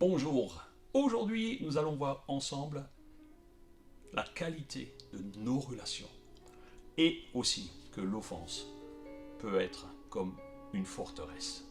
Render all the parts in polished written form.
Bonjour, aujourd'hui nous allons voir ensemble la qualité de nos relations et aussi que l'offense peut être comme une forteresse.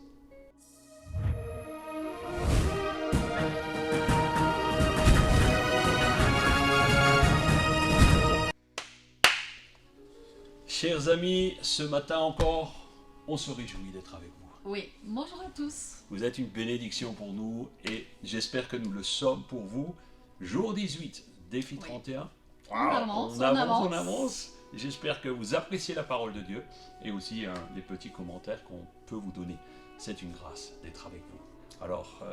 Chers amis, ce matin encore, on se réjouit d'être avec vous. Oui, bonjour à tous. Vous êtes une bénédiction pour nous et j'espère que nous le sommes pour vous. Jour 18, défi 31. On avance, On avance. J'espère que vous appréciez la parole de Dieu et aussi les petits commentaires qu'on peut vous donner. C'est une grâce d'être avec vous. Alors,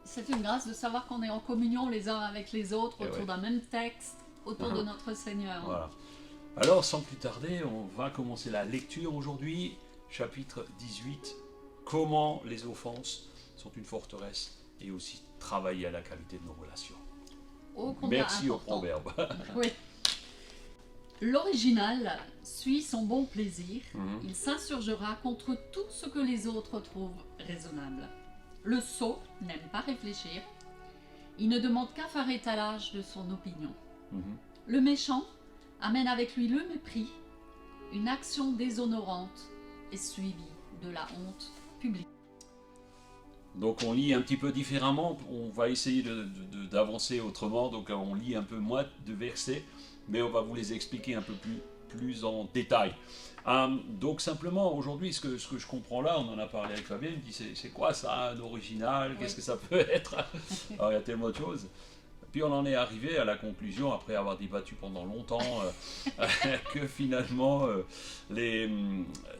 c'est une grâce de savoir qu'on est en communion les uns avec les autres autour ouais. d'un même texte, autour de notre Seigneur. Voilà. Alors, sans plus tarder, on va commencer la lecture aujourd'hui. Chapitre 18. Comment les offenses sont une forteresse et aussi travailler à la qualité de nos relations. Oh, combien Merci au important. proverbe. Oui. L'original suit son bon plaisir. Il s'insurgera contre tout ce que les autres trouvent raisonnable. Le sot n'aime pas réfléchir. Il ne demande qu'à faire étalage de son opinion. Le méchant amène avec lui le mépris. Une action déshonorante est suivie de la honte publique. Donc on lit un petit peu différemment, on va essayer d'avancer autrement, donc on lit un peu moins de versets, mais on va vous les expliquer un peu plus en détail. Donc simplement aujourd'hui, ce que je comprends là, on en a parlé avec Fabien, il me dit c'est quoi ça, un original, qu'est-ce que ça peut être? Alors il y a tellement de choses. Puis on en est arrivé à la conclusion, après avoir débattu pendant longtemps, que finalement,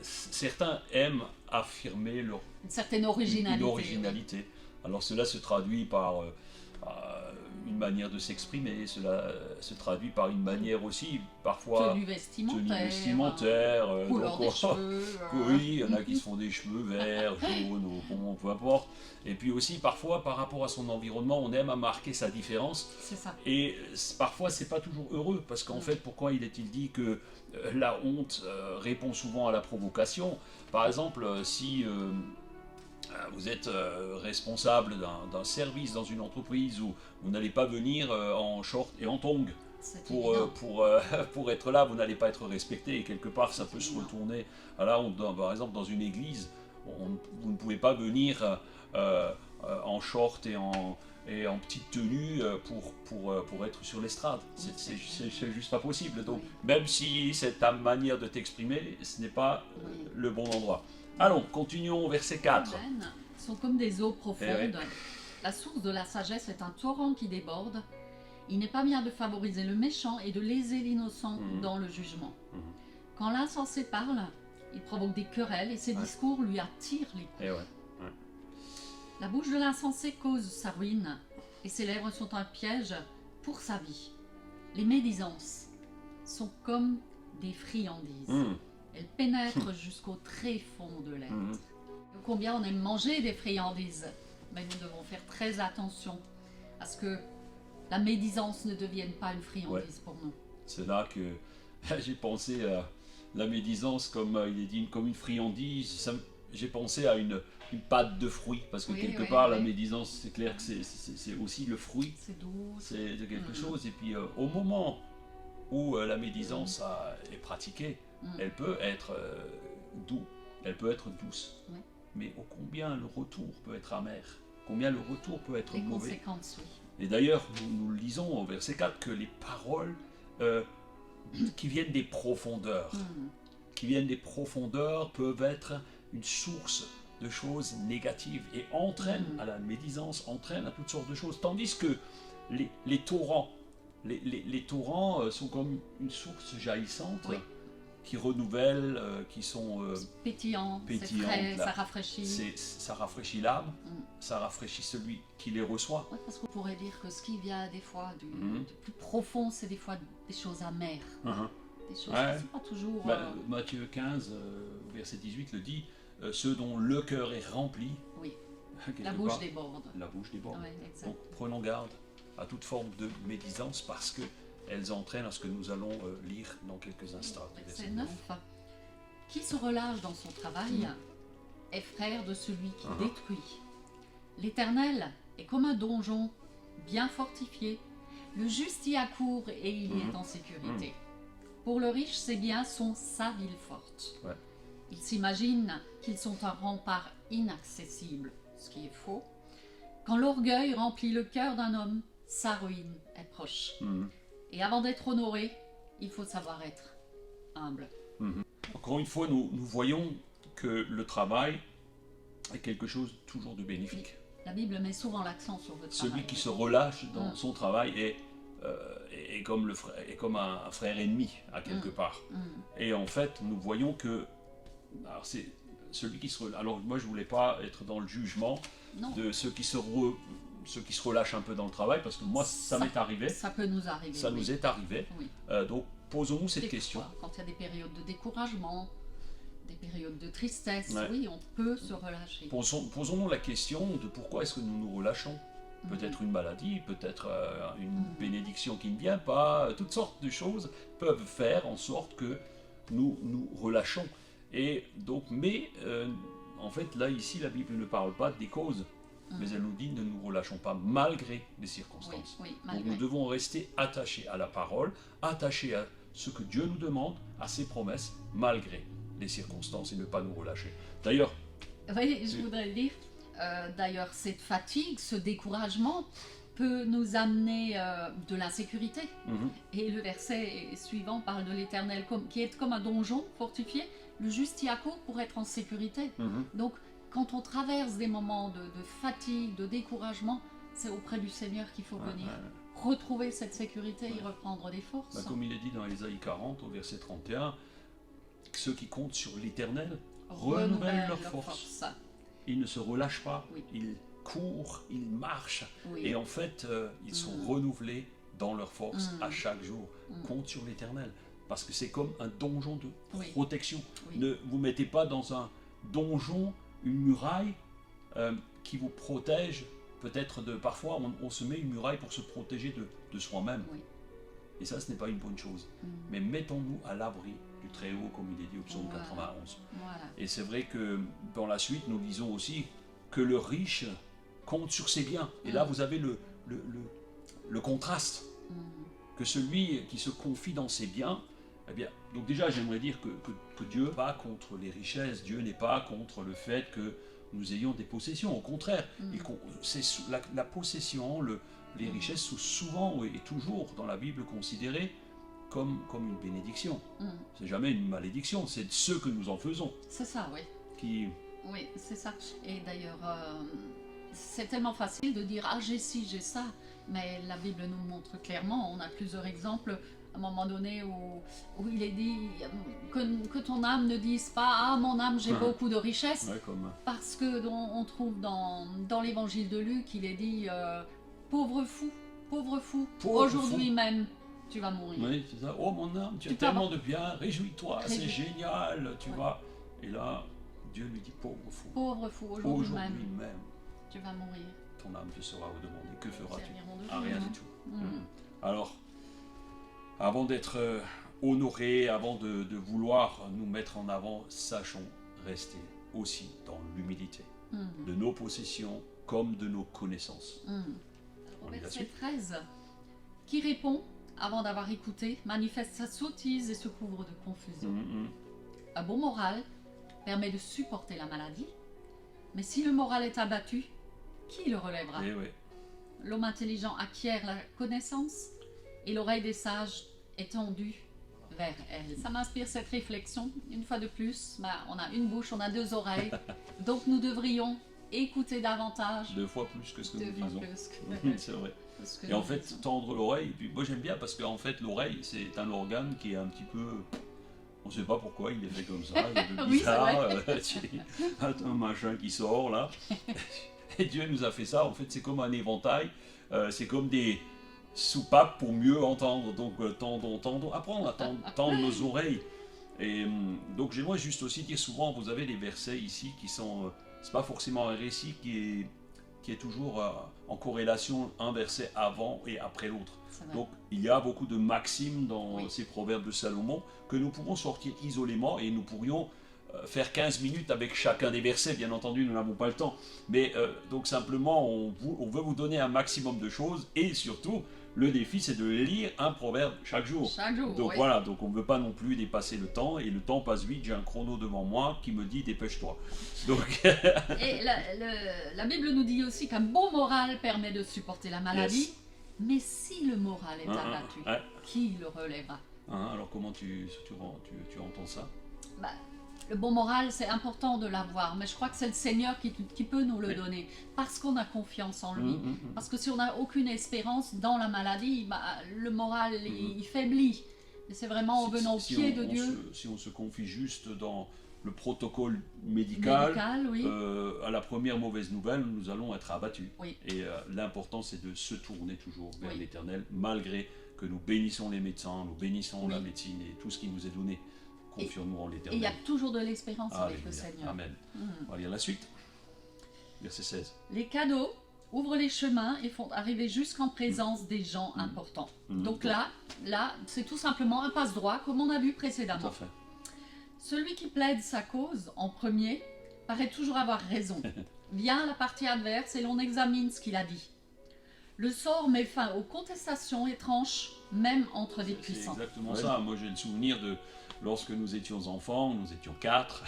certains aiment affirmer leur Une certaine originalité. une originalité. Alors cela se traduit par une manière de s'exprimer, cela se traduit par une manière aussi, parfois, Tenue vestimentaire, donc, couleur des cheveux. oui, il y en a qui se font des cheveux verts, jaunes, ou bon, peu importe. Et puis aussi, parfois, par rapport à son environnement, on aime à marquer sa différence. C'est ça. Et parfois, c'est pas toujours heureux, parce qu'en fait, pourquoi il est-il dit que la honte répond souvent à la provocation? Par exemple, si vous êtes responsable d'un service dans une entreprise où vous n'allez pas venir en short et en tongs pour être là, vous n'allez pas être respecté et quelque part ça peut se retourner. Là, par exemple, dans une église, vous ne pouvez pas venir en short et en petite tenue pour être sur l'estrade. C'est juste pas possible. Donc, même si c'est ta manière de t'exprimer, ce n'est pas le bon endroit. Allons, continuons au verset 4. Sont comme des eaux profondes. Ouais. La source de la sagesse est un torrent qui déborde. Il n'est pas bien de favoriser le méchant et de léser l'innocent dans le jugement. Quand l'insensé parle, il provoque des querelles et ses discours lui attirent les coups. La bouche de l'insensé cause sa ruine et ses lèvres sont un piège pour sa vie. Les médisances sont comme des friandises. Elles pénètrent jusqu'au tréfonds de l'être. Combien on aime manger des friandises, mais nous devons faire très attention à ce que la médisance ne devienne pas une friandise pour nous. C'est là que j'ai pensé à la médisance, comme il est dit, comme une friandise. J'ai pensé à une pâte de fruits, parce que quelque part, la médisance, c'est clair que c'est aussi le fruit. C'est doux. C'est de quelque chose. Et puis, au moment où la médisance est pratiquée, elle peut être douce, elle peut être douce. Mais ô combien le retour peut être amer, combien le retour peut être mauvais. Conséquences, oui. Et d'ailleurs, nous lisons au verset 4 que les paroles qui viennent des profondeurs, peuvent être une source de choses négatives et entraînent à la médisance, entraînent à toutes sortes de choses. Tandis que les torrents, les torrents sont comme une source jaillissante. Qui renouvellent, qui sont pétillantes, c'est frais, ça rafraîchit. Ça rafraîchit l'âme, ça rafraîchit celui qui les reçoit. Oui, parce qu'on pourrait dire que ce qui vient des fois du plus profond, c'est des fois des choses amères. Des choses qui ne sont pas toujours... Matthieu 15, verset 18 le dit, ceux dont le cœur est rempli, la bouche déborde. La bouche déborde. Ouais, donc prenons garde à toute forme de médisance parce que elles entraînent à ce que nous allons lire dans quelques instants. Verset 9. Qui se relâche dans son travail est frère de celui qui détruit. L'Éternel est comme un donjon bien fortifié. Le juste y accourt et il y est en sécurité. Pour le riche, ses biens sont sa ville forte. Ouais. Il s'imagine qu'ils sont un rempart inaccessible, ce qui est faux. Quand l'orgueil remplit le cœur d'un homme, sa ruine est proche. Et avant d'être honoré, il faut savoir être humble. Encore une fois, nous voyons que le travail est quelque chose toujours de bénéfique. La Bible met souvent l'accent sur le travail. Celui qui se relâche dans son travail est comme un frère ennemi, à quelque part. Et en fait, nous voyons que c'est celui qui se relâche. Alors moi, je ne voulais pas être dans le jugement de ceux qui se relâchent un peu dans le travail, parce que moi, ça m'est arrivé. Ça peut nous arriver. Ça nous est arrivé. Oui. Donc, posons-nous cette question. Quand il y a des périodes de découragement, des périodes de tristesse, Ouais. oui, on peut se relâcher. Posons-nous la question de pourquoi est-ce que nous nous relâchons. Peut-être une maladie, peut-être une bénédiction qui ne vient pas, toutes sortes de choses peuvent faire en sorte que nous nous relâchons. Et donc, en fait, là, ici, la Bible ne parle pas des causes, mais elle nous dit ne nous relâchons pas malgré les circonstances. Oui, Donc, nous devons rester attachés à la parole, attachés à ce que Dieu nous demande, à ses promesses, malgré les circonstances et ne pas nous relâcher. D'ailleurs, oui, je voudrais dire, d'ailleurs, cette fatigue, ce découragement peut nous amener de l'insécurité. Et le verset suivant parle de l'Éternel qui est comme un donjon fortifié. Le juste y accourt pour être en sécurité. Donc, quand on traverse des moments de fatigue, de découragement, c'est auprès du Seigneur qu'il faut venir retrouver cette sécurité et reprendre des forces. Comme il est dit dans Ésaïe 40, au verset 31, ceux qui comptent sur l'Éternel renouvellent leur force. Ils ne se relâchent pas, ils courent, ils marchent. Et en fait, ils sont renouvelés dans leur force à chaque jour. Compte sur l'Éternel. Parce que c'est comme un donjon de protection. Ne vous mettez pas dans un donjon, une muraille qui vous protège. Peut-être parfois on se met une muraille pour se protéger de soi-même. Et ça, ce n'est pas une bonne chose. Mais mettons-nous à l'abri du Très-Haut, comme il est dit au psaume 91. Et c'est vrai que dans la suite, nous lisons aussi que le riche compte sur ses biens. Et là, vous avez le contraste. Que celui qui se confie dans ses biens, eh bien, donc déjà, j'aimerais dire que Dieu n'est pas contre les richesses, Dieu n'est pas contre le fait que nous ayons des possessions. Au contraire, c'est la possession, les richesses sont souvent et toujours dans la Bible considérées comme une bénédiction. C'est jamais une malédiction, c'est ce que nous en faisons. C'est ça, oui. Oui, c'est ça. Et d'ailleurs, c'est tellement facile de dire « Ah, j'ai ci, j'ai ça », mais la Bible nous montre clairement, on a plusieurs exemples, à un moment donné où il est dit que ton âme ne dise pas « Ah, mon âme, j'ai beaucoup de richesses parce que on trouve dans l'évangile de Luc, il est dit « Pauvre fou, aujourd'hui même, tu vas mourir. » Oui, c'est ça. « Oh, mon âme, tu as tellement de bien, réjouis-toi, c'est génial, tu vas... » Et là, Dieu lui dit « Pauvre fou, aujourd'hui même, tu vas mourir. Ton âme te sera redemandée. Que feras-tu ? Ah, rien du tout. Alors, avant d'être honorés, avant de vouloir nous mettre en avant, sachons rester aussi dans l'humilité de nos possessions comme de nos connaissances. Verset 13. Qui répond, avant d'avoir écouté, manifeste sa sottise et se couvre de confusion. Un bon moral permet de supporter la maladie, mais si le moral est abattu, qui le relèvera ? L'homme intelligent acquiert la connaissance et l'oreille des sages est tendue vers elle. Ça m'inspire cette réflexion. Une fois de plus, on a une bouche, on a deux oreilles, donc nous devrions écouter davantage. 2 fois plus que ce que nous disons. C'est vrai. Que et en fait, tendre l'oreille, puis moi j'aime bien parce qu'en fait l'oreille c'est un organe qui est un petit peu... On ne sait pas pourquoi il est fait comme ça, il est un peu bizarre, un machin qui sort là. Et Dieu nous a fait ça, en fait c'est comme un éventail, c'est comme des soupapes pour mieux entendre, donc apprendre à tendre nos oreilles. Et donc j'aimerais juste aussi dire, souvent vous avez des versets ici qui sont, c'est pas forcément un récit qui est toujours en corrélation un verset avant et après l'autre. Donc il y a beaucoup de maximes dans ces proverbes de Salomon que nous pourrons sortir isolément et nous pourrions faire 15 minutes avec chacun des versets, bien entendu, nous n'avons pas le temps. Mais donc simplement, on veut vous donner un maximum de choses et surtout, le défi, c'est de lire un proverbe chaque jour. Chaque jour, Donc oui. voilà, donc on ne veut pas non plus dépasser le temps et le temps passe vite. J'ai un chrono devant moi qui me dit dépêche-toi. Donc Et la Bible nous dit aussi qu'un bon moral permet de supporter la maladie, Yes. mais si le moral est abattu, ouais. qui le relèvera? Alors comment tu entends ça? Bah, le bon moral, c'est important de l'avoir, mais je crois que c'est le Seigneur qui peut nous le Oui. donner, parce qu'on a confiance en lui. Mm, mm, mm. Parce que si on n'a aucune espérance dans la maladie, bah, le moral, il faiblit. Mais c'est vraiment en venant au pied de Dieu. Si on se confie juste dans le protocole médical, Oui. à la première mauvaise nouvelle, nous allons être abattus. Oui. Et l'important, c'est de se tourner toujours vers Oui. l'Éternel, malgré que nous bénissons les médecins, nous bénissons Oui. la médecine et tout ce qui nous est donné. Confions-nous en Et il l'Éternel. y a toujours de l'espérance avec le Alléluia. Seigneur. Amen. On va lire la suite. Verset 16. Les cadeaux ouvrent les chemins et font arriver jusqu'en présence des gens importants. Donc là, c'est tout simplement un passe-droit, comme on a vu Tout précédemment. à fait. Celui qui plaide sa cause en premier paraît toujours avoir raison. Vient la partie adverse et l'on examine ce qu'il a dit. Le sort met fin aux contestations et tranche même entre des C'est puissants. exactement ça. Moi, j'ai le souvenir de lorsque nous étions enfants, nous étions 4.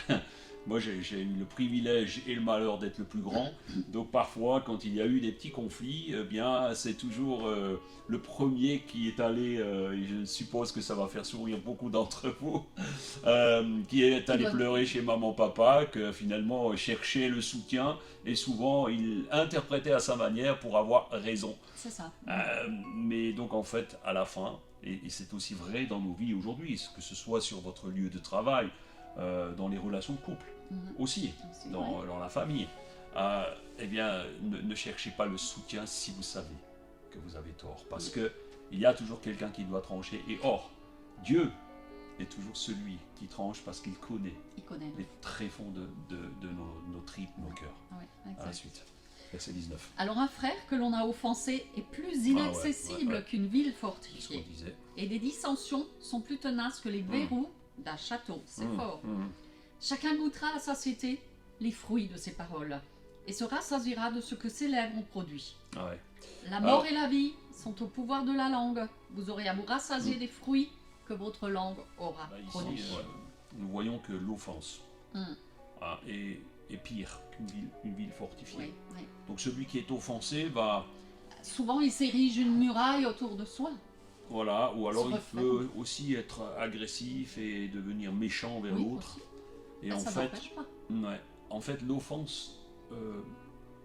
Moi, j'ai eu le privilège et le malheur d'être le plus grand. Donc, parfois, quand il y a eu des petits conflits, eh bien, c'est toujours le premier qui est allé, et je suppose que ça va faire sourire beaucoup d'entre vous, qui est allé pleurer chez maman, papa, que finalement cherchait le soutien, et souvent, il interprétait à sa manière pour avoir raison. C'est ça. Mais donc, en fait, à la fin, et c'est aussi vrai dans nos vies aujourd'hui, que ce soit sur votre lieu de travail, dans les relations de couple, aussi, dans la famille. Eh bien, ne cherchez pas le soutien si vous savez que vous avez tort, parce que il y a toujours quelqu'un qui doit trancher. Et or, Dieu est toujours celui qui tranche parce qu'il connaît les tréfonds de nos tripes, nos cœurs. À la suite, verset 19. Alors un frère que l'on a offensé est plus inaccessible qu'une ville fortifiée. C'est ce qu'on disait. Et des dissensions sont plus tenaces que les verrous d'un château. C'est fort. Chacun goûtera à sa satiété les fruits de ses paroles et se rassasiera de ce que ses lèvres ont produit. La mort et la vie sont au pouvoir de la langue. Vous aurez à vous rassasier des fruits que votre langue aura produits. Ici, nous voyons que l'offense est pire qu'une ville fortifiée. Oui. Donc celui qui est offensé va... Souvent, il s'érige une muraille autour de soi. Voilà, ou alors il peut aussi être agressif et devenir méchant vers l'autre. Et en fait, l'offense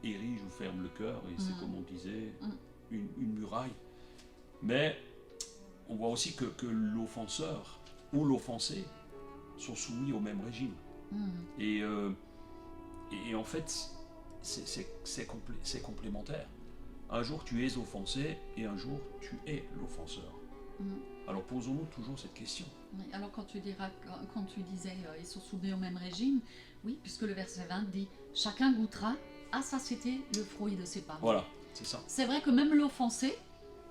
érige ou ferme le cœur, et c'est comme on disait, une muraille. Mais on voit aussi que l'offenseur ou l'offensé sont soumis au même régime. Et en fait, c'est complémentaire. Un jour tu es offensé et un jour tu es l'offenseur. Alors posons-nous toujours cette question. Alors quand tu disais ils sont soumis au même régime, oui, puisque le verset 20 dit chacun goûtera à satiété le fruit de ses paroles. Voilà, c'est ça. C'est vrai que même l'offensé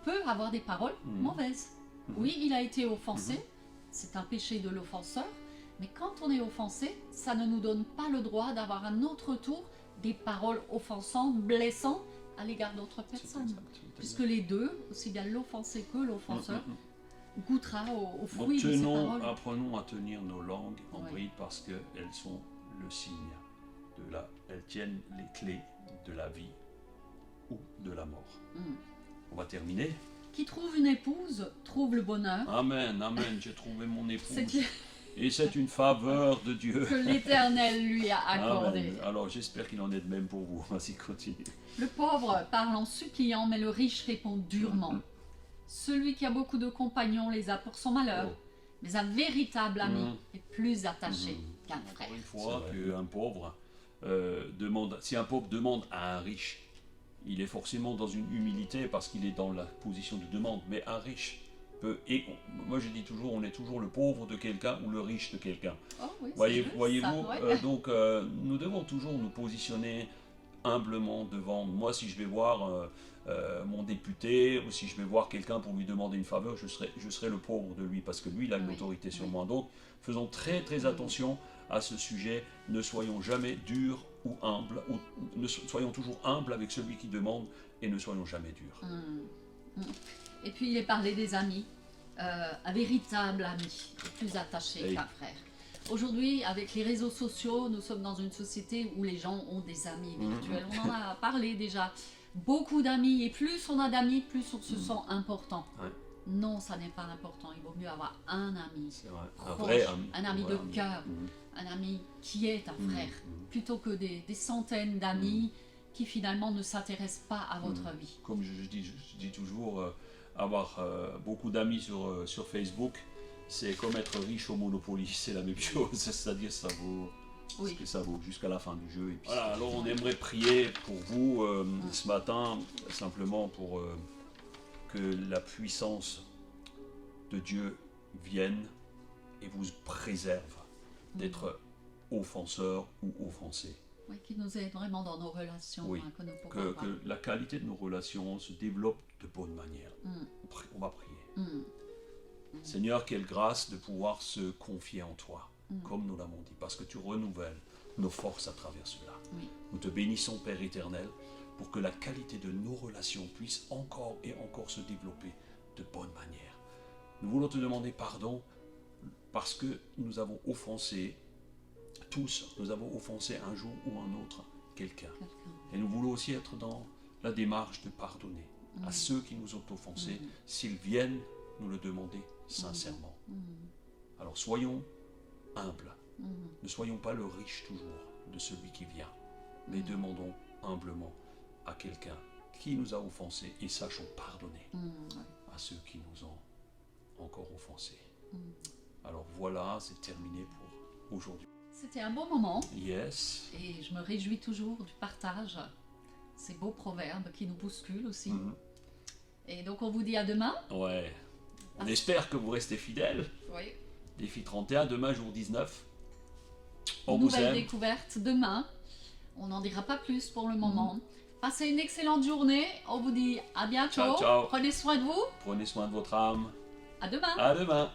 peut avoir des paroles mauvaises. Oui, il a été offensé, c'est un péché de l'offenseur, mais quand on est offensé, ça ne nous donne pas le droit d'avoir à notre tour des paroles offensantes, blessantes à l'égard d'autres personnes. Puisque les deux, aussi bien l'offensé que l'offenseur, goûtera aux fruits de ses paroles. Apprenons à tenir nos langues en bride parce qu'elles sont le signe elles tiennent les clés de la vie ou de la mort. On va terminer. Qui trouve une épouse trouve le bonheur. Amen, amen, j'ai trouvé mon épouse. Et c'est une faveur de Dieu. Que l'Éternel lui a accordé. Amen. Alors j'espère qu'il en est de même pour vous. Vas-y, continue. Le pauvre parle en suppliant, mais le riche répond durement. Celui qui a beaucoup de compagnons les a pour son malheur. Mais un véritable ami est plus attaché qu'un frère. Encore une fois, qu'un pauvre si un pauvre demande à un riche, il est forcément dans une humilité parce qu'il est dans la position de demande. Mais un riche peut... moi je dis toujours, on est toujours le pauvre de quelqu'un ou le riche de quelqu'un. Voyez-vous, donc nous devons toujours nous positionner humblement devant. Moi, si je vais voir mon député ou si je vais voir quelqu'un pour lui demander une faveur, je serai le pauvre de lui parce que lui, il a une autorité sur moi. Donc, faisons très très attention à ce sujet. Ne soyons jamais durs ou humbles, soyons toujours humbles avec celui qui demande et ne soyons jamais durs. Et puis il est parlé des amis, un véritable ami, plus attaché qu'un frère. Aujourd'hui, avec les réseaux sociaux, nous sommes dans une société où les gens ont des amis virtuels. On en a parlé déjà. Beaucoup d'amis, et plus on a d'amis, plus on se sent important. Ouais. Non, ça n'est pas important. Il vaut mieux avoir un ami, un vrai ami, un ami de cœur, un ami qui est un frère, plutôt que des centaines d'amis qui finalement ne s'intéressent pas à votre vie. Comme je dis toujours, avoir beaucoup d'amis sur Facebook, c'est comme être riche au Monopoly, c'est la même chose, c'est-à-dire ça vaut ce que ça vaut jusqu'à la fin du jeu. Et puis voilà, alors on aimerait prier pour vous ce matin, simplement pour que la puissance de Dieu vienne et vous préserve d'être offenseur ou offensé. Oui, qui nous aide vraiment dans nos relations. Oui, que la qualité de nos relations se développe de bonne manière. On va prier. Seigneur, quelle grâce de pouvoir se confier en toi, comme nous l'avons dit, parce que tu renouvelles nos forces à travers cela. Oui. Nous te bénissons, Père éternel, pour que la qualité de nos relations puisse encore et encore se développer de bonne manière. Nous voulons te demander pardon parce que nous avons offensé, tous, nous avons offensé un jour ou un autre quelqu'un. Et nous voulons aussi être dans la démarche de pardonner à ceux qui nous ont offensés, s'ils viennent nous le demander sincèrement. Alors soyons humbles. Ne soyons pas le riche toujours de celui qui vient, mais demandons humblement à quelqu'un qui nous a offensés et sachons pardonner à ceux qui nous ont encore offensés. Alors voilà, c'est terminé pour aujourd'hui. C'était un bon moment. Yes. Et je me réjouis toujours du partage. Ces beaux proverbes qui nous bousculent aussi. Et donc on vous dit à demain. Ouais. On espère que vous restez fidèles. Oui. Défi 31, demain jour 19. On Nouvelle vous aime. découverte demain. On n'en dira pas plus pour le moment. Passez une excellente journée. On vous dit à bientôt. Ciao, ciao. Prenez soin de vous. Prenez soin de votre âme. À demain. À demain.